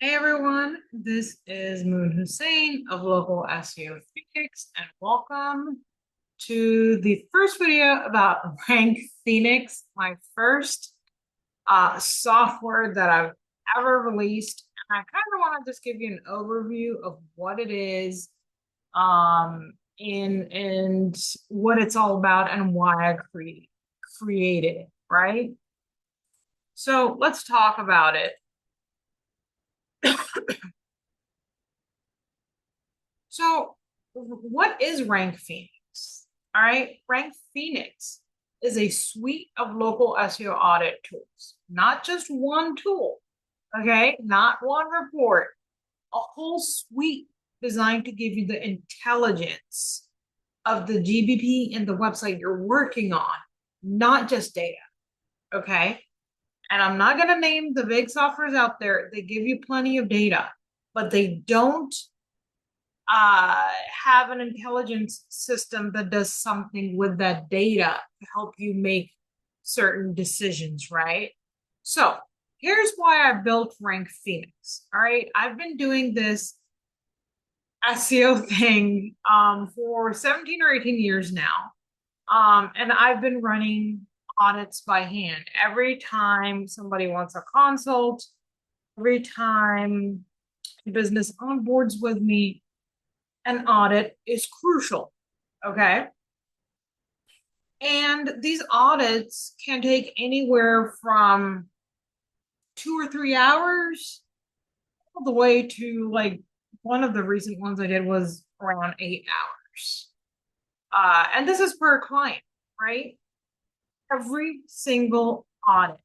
Hey everyone, this is Moon Hussain of Local SEO Phoenix, and welcome to the first video about RankPhoenix, my first software that I've ever released. And I kind of want to just give you an overview of what it is, and what it's all about and why I created it, right? So let's talk about it. So, what is RankPhoenix? All right, RankPhoenix is a suite of local SEO audit tools, not just one tool, okay, not one report, a whole suite designed to give you the intelligence of the GBP and the website you're working on, not just data, okay? And I'm not going to name the big softwares out there, they give you plenty of data, but they don't have an intelligence system that does something with that data to help you make certain decisions, right? So here's why I built RankPhoenix. All right, I've been doing this SEO thing for 17 or 18 years now. And I've been running audits by hand. Every time somebody wants a consult, every time a business onboards with me, an audit is crucial. Okay. And these audits can take anywhere from 2 or 3 hours all the way to like one of the recent ones I did was around 8 hours. And this is per client, right? Every single audit.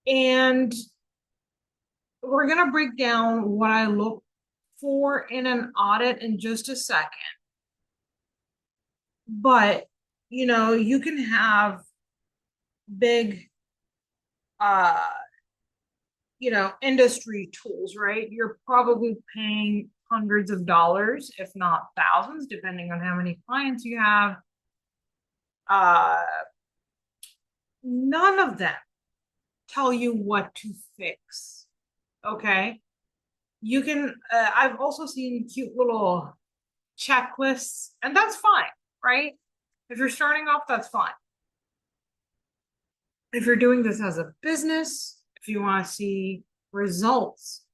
And we're going to break down what I look for in an audit in just a second. But you can have big uh industry tools, right? You're probably paying hundreds of dollars, if not thousands, depending on how many clients you have. uh None of them tell you what to fix, okay? I've also seen cute little checklists, and that's fine, right? If you're starting off, that's fine. If you're doing this as a business, if you want to see results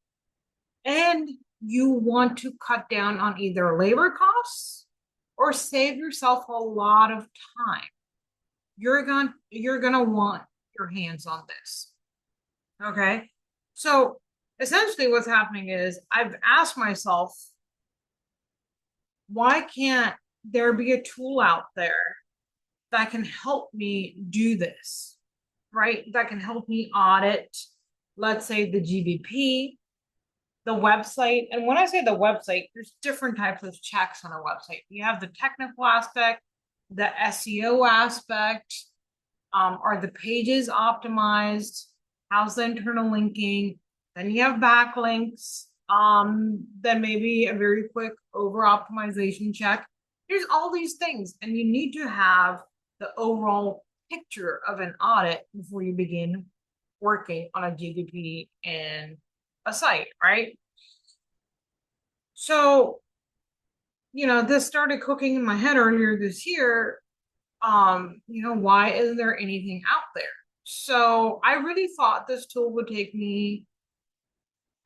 and you want to cut down on either labor costs or save yourself a lot of time, you're going to want your hands on this. Okay? So, essentially what's happening is I've asked myself, why can't there be a tool out there that can help me do this, right? That can help me audit, let's say, the GBP, the website. And when I say the website, there's different types of checks on a website. You have the technical aspect, the SEO aspect. Are the pages optimized? How's the internal linking? Then you have backlinks. Then maybe a very quick over optimization check. There's all these things, and you need to have the overall picture of an audit before you begin working on a GBP and a site, right? So, this started cooking in my head earlier this year. Why isn't there anything out there? So I really thought this tool would take me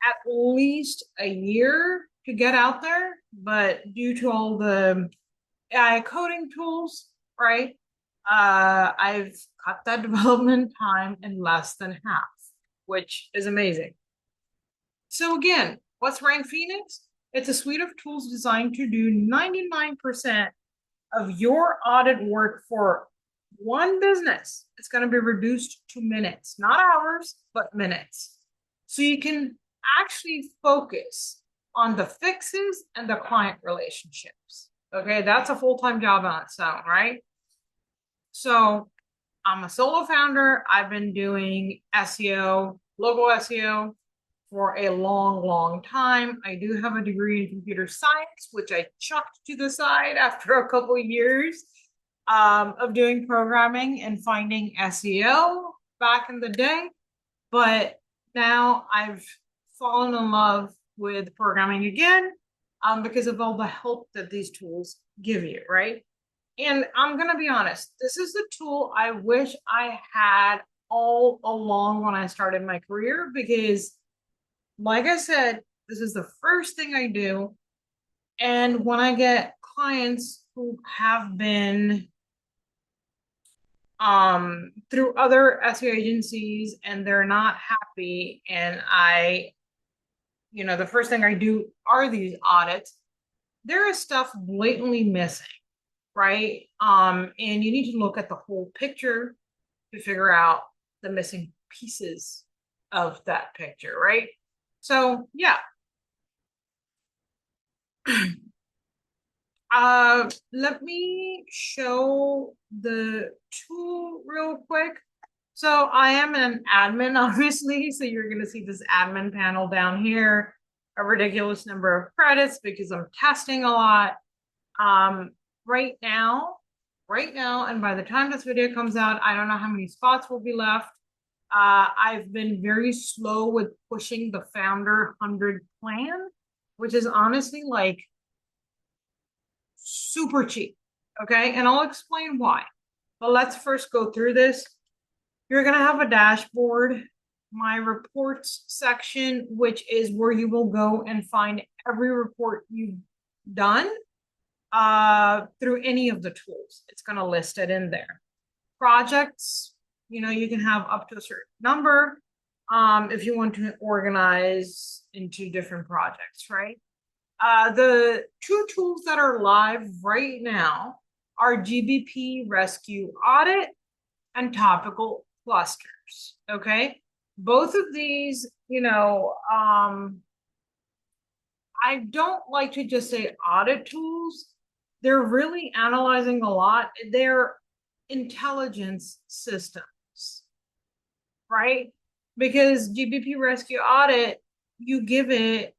at least a year to get out there, but due to all the AI coding tools, right? I've cut that development time in less than half, which is amazing. So again, what's RankPhoenix? It's a suite of tools designed to do 99% of your audit work for one business. It's going to be reduced to minutes, not hours, but minutes. So you can actually focus on the fixes and the client relationships. Okay, that's a full-time job on its own, right? So I'm a solo founder. I've been doing SEO, local SEO, for a long, long time. I do have a degree in computer science, which I chucked to the side after a couple of years of doing programming and finding SEO back in the day. But now I've fallen in love with programming again, because of all the help that these tools give you, right? And I'm gonna be honest, this is the tool I wish I had all along when I started my career, because like I said, this is the first thing I do. And when I get clients who have been through other SEO agencies and they're not happy, and the first thing I do are these audits, there is stuff blatantly missing, right? And you need to look at the whole picture to figure out the missing pieces of that picture, right? So yeah. Let me show the tool real quick. So I am an admin, obviously. So you're going to see this admin panel down here, a ridiculous number of credits because I'm testing a lot. Um, right now, and by the time this video comes out, I don't know how many spots will be left. I've been very slow with pushing the Founder 100 plan, which is honestly like super cheap. Okay. And I'll explain why. But let's first go through this. You're going to have a dashboard, my reports section, which is where you will go and find every report you've done through any of the tools. It's going to list it in there. Projects, you can have up to a certain number if you want to organize into different projects, right? The two tools that are live right now are GBP Rescue Audit and Topical Clusters. Okay. Both of these, I don't like to just say audit tools. They're really analyzing a lot. They're intelligence systems, right? Because GBP Rescue Audit, you give it,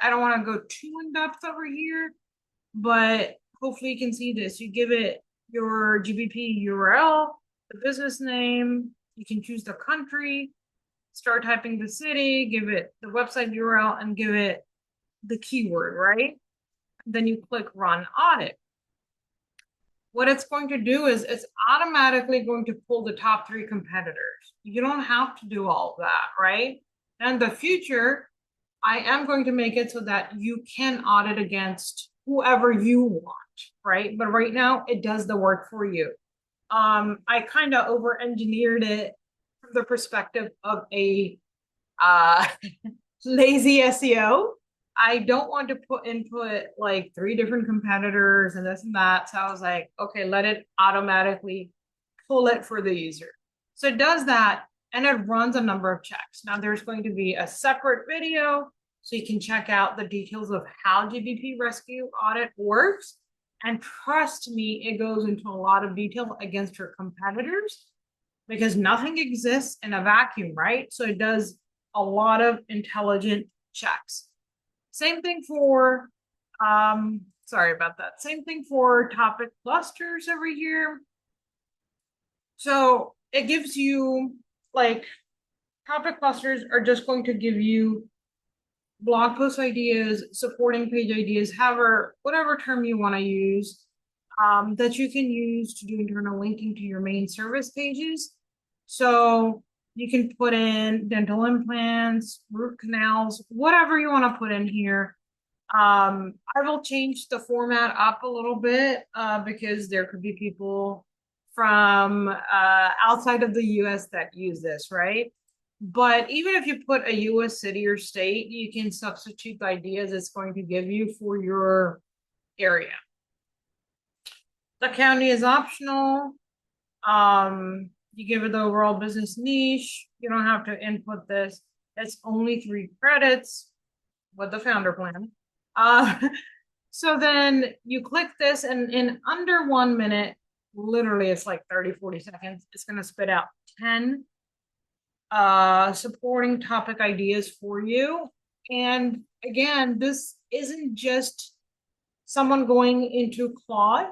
I don't want to go too in depth over here, but hopefully you can see this. You give it your GBP URL, the business name, you can choose the country, start typing the city, give it the website URL, and give it the keyword, right? Then you click Run Audit. What it's going to do is it's automatically going to pull the top 3 competitors. You don't have to do all of that, right? And in the future, I am going to make it so that you can audit against whoever you want, right? But right now, it does the work for you. I kind of over-engineered it from the perspective of a lazy SEO. I don't want to input like 3 different competitors and this and that. So I was like, okay, let it automatically pull it for the user. So it does that, and it runs a number of checks. Now there's going to be a separate video so you can check out the details of how GBP Rescue Audit works. And trust me, it goes into a lot of detail against your competitors because nothing exists in a vacuum, right? So it does a lot of intelligent checks. Same thing for, sorry about that. Same thing for topic clusters over here. So it gives you like topic clusters are just going to give you blog post ideas, supporting page ideas, however, whatever term you want to use, that you can use to do internal linking to your main service pages. So you can put in dental implants, root canals, whatever you want to put in here. I will change the format up a little bit because there could be people from outside of the US that use this, right? But even if you put a US city or state, you can substitute the ideas it's going to give you for your area. The county is optional. You give it the overall business niche. You don't have to input this. It's only 3 credits with the founder plan. So then you click this, and in under 1 minute, literally it's like 30-40 seconds, it's going to spit out 10 supporting topic ideas for you. And again, this isn't just someone going into Claude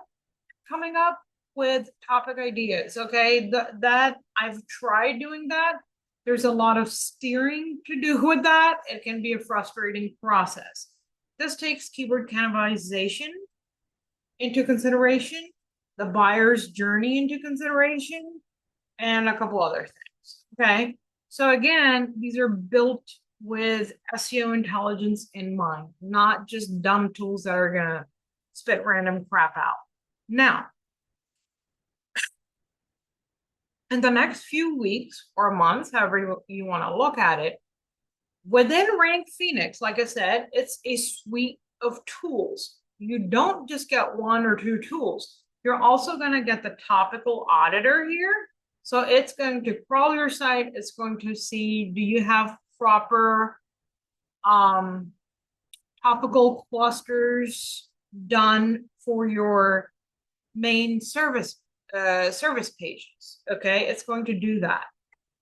coming up with topic ideas. Okay, that I've tried doing that, There's a lot of steering to do with that. It can be a frustrating process. This takes keyword cannibalization into consideration, the buyer's journey into consideration, and a couple other things. Okay. So again, these are built with SEO intelligence in mind, not just dumb tools that are going to spit random crap out. Now, in the next few weeks or months, however you want to look at it, within RankPhoenix, like I said, it's a suite of tools. You don't just get one or two tools. You're also going to get the topical auditor here. So it's going to crawl your site. It's going to see, do you have proper topical clusters done for your main service pages. Okay, it's going to do that.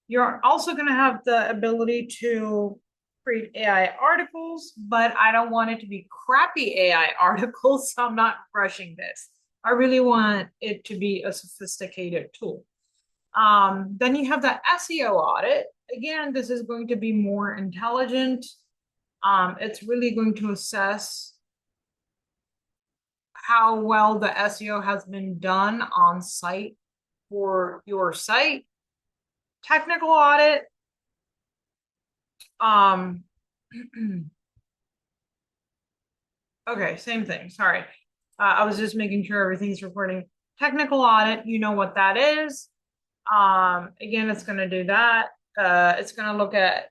You're also going to have the ability to create AI articles, but I don't want it to be crappy AI articles, so I'm not rushing this. I really want it to be a sophisticated tool. Then you have the SEO audit. Again, this is going to be more intelligent. It's really going to assess how well the SEO has been done on site for your site. Technical audit. Okay, same thing. Sorry. I was just making sure everything's recording. Technical audit, you know what that is. Again, it's going to do that. It's going to look at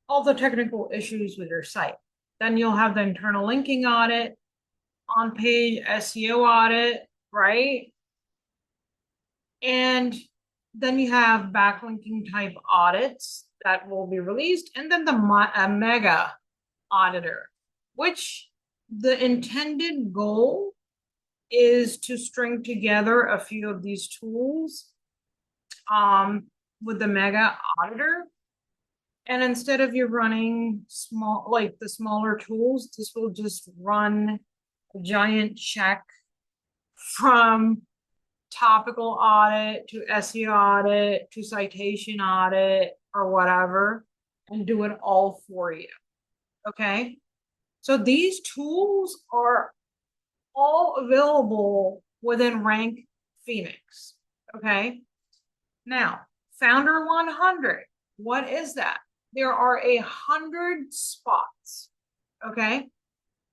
all the technical issues with your site. Then you'll have the internal linking audit, on-page SEO audit, right? And then you have backlinking type audits that will be released, and then the mega auditor, which the intended goal is to string together a few of these tools with the mega auditor. And instead of you running the smaller tools, this will just run a giant check from topical audit to SEO audit to citation audit or whatever, and do it all for you. Okay. So these tools are all available within RankPhoenix. Okay. Now, Founder 100, what is that? There are 100 spots. Okay.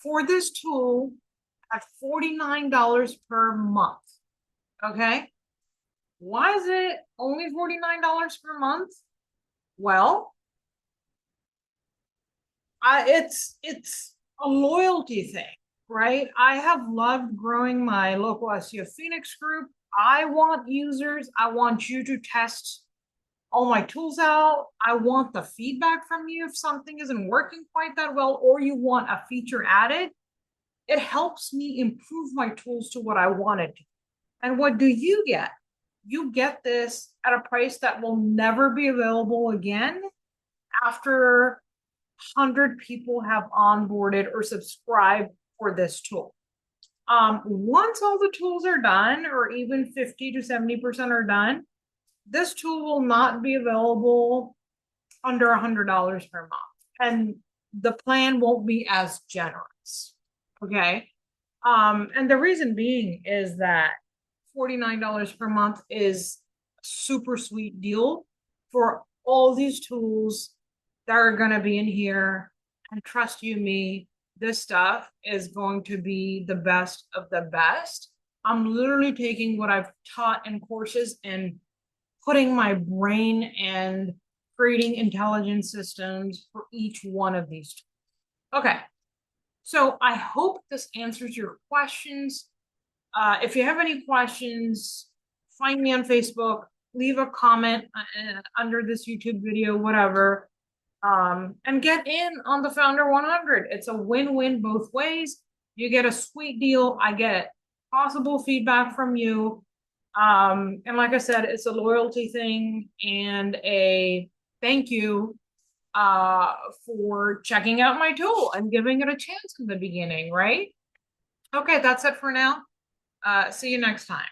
For this tool at $49 per month. Okay. Why is it only $49 per month? Well, it's a loyalty thing, right? I have loved growing my local SEO Phoenix group. I want users. I want you to test all my tools out. I want the feedback from you if something isn't working quite that well, or you want a feature added. It helps me improve my tools to what I wanted to. And what do you get? You get this at a price that will never be available again after 100 people have onboarded or subscribed for this tool. Once all the tools are done, or even 50 to 70% are done, this tool will not be available under $100 per month. And the plan won't be as generous. Okay. And the reason being is that $49 per month is a super sweet deal for all these tools that are going to be in here. And trust you me, this stuff is going to be the best of the best. I'm literally taking what I've taught in courses and putting my brain and creating intelligent systems for each one of these tools. Okay. So I hope this answers your questions. If you have any questions, find me on Facebook, leave a comment under this YouTube video, whatever, and get in on the Founder 100. It's a win-win both ways. You get a sweet deal. I get possible feedback from you. And like I said, it's a loyalty thing and a thank you for checking out my tool and giving it a chance in the beginning, right? Okay, that's it for now. See you next time.